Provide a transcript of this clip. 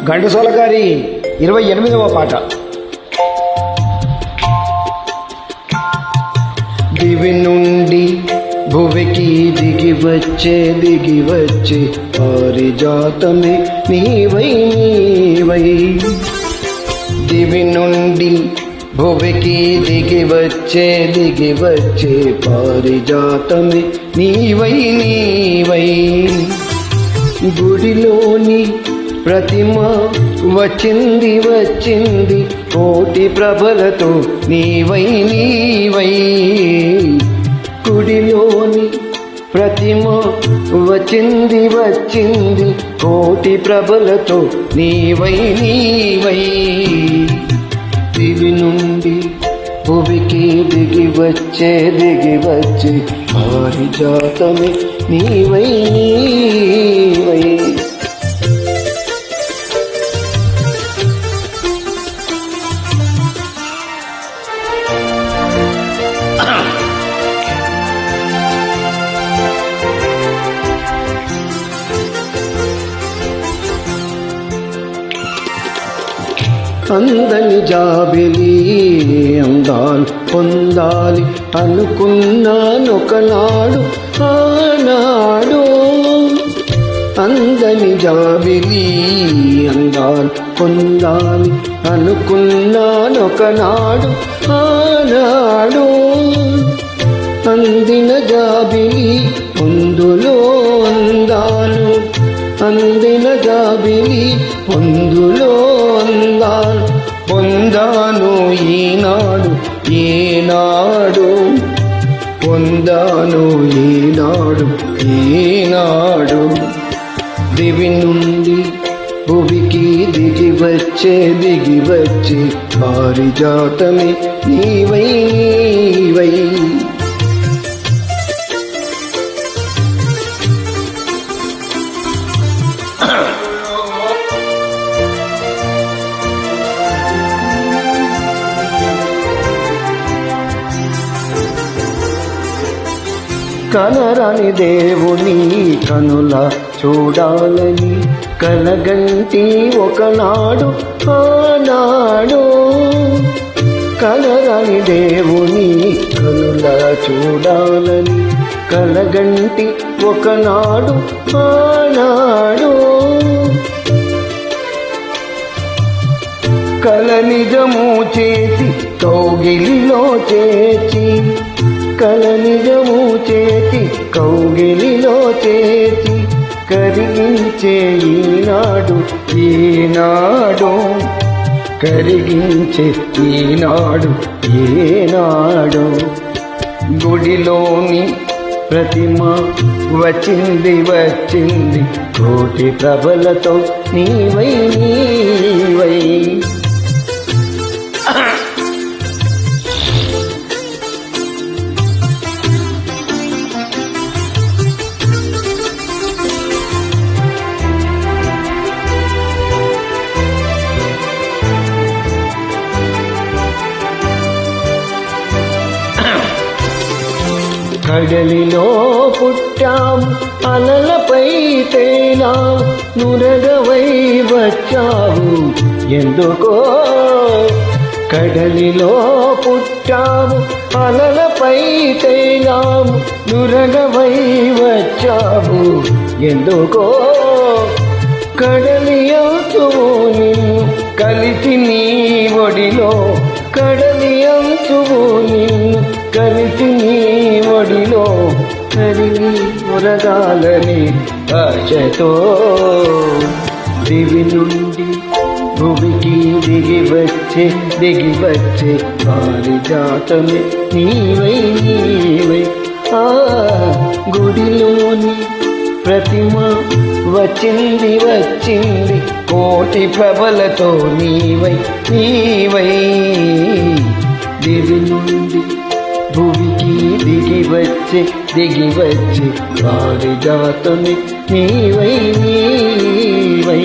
ఘంటసాల గారి 28వ పాట. దివి నుండి భువికి దిగి వచ్చే పారిజాతమే నీవై నీవై. దివి నుండి భువికి దిగి వచ్చే పారిజాతమే నీవై నీవై. గుడిలోని ప్రతిమ వచ్చింది కోటి ప్రభలతో నీవై నీవై. గుడిలోని ప్రతిమ వచ్చింది కోటి ప్రభలతో నీవై నీవై. దివి నుండి భువికి దిగి వచ్చే పారిజాతమే నీవై నీవై. అందని జాబిలి అందాలు పొందాలి అనుకున్నానొకనాడు ఆనాడు. అందని జాబిలి అందాలు పొందాలి అనుకున్నానొకనాడు ఆనాడు. అందిన జాబిలి పొందులో అందాలు, అందిన జాబిలి పొందులో అందాలు పొందాను ఈనాడు ఏనాడు. పొందాను ఈనాడు ఏనాడు. దివి నుండి భువికి దిగి వచ్చే పారిజాతమే నీవై నీవై. కనరాని దేవుని కనుల చూడాలని కలగంటి ఒకనాడు ఆనాడు. కనరాని దేవుని కనుల చూడాలని కలగంటి ఒకనాడు ఆనాడు. కల నిజము చేసి కౌగిలిలో చేర్చి, కల నిజము చేసి కౌగిలిలో చేసి కరిగించే ఈనాడు ఏనాడు. కరిగించే ఈనాడు ఏనాడు. గుడిలోని ప్రతిమ వచ్చింది కోటి ప్రభలతో నీవై నీవై. కడలిలో పుట్టాం అలలపై తేలా నురగవై వచ్చావు ఎందుకో. కడలిలో పుట్టాము అలలపై తేలాము నురగవై వచ్చావు ఎందుకో. కడలి అంచువు నిన్ను కలిసి నీ ఒడిలో, కడలి అంచువు నిన్ను కలిసి నీ ఒడిలో కరిగి మురగాలని ఆశతో. దివి నుండి భువికి దిగి వచ్చే పారిజాతమే నీవై నీవై. ఆ గుడిలోని ప్రతిమ వచ్చింది కోటి ప్రభలతో నీవై నీవై. దివి నుండి భువికి దిగి వచ్చే పారిజాతమే నీవై నీవై.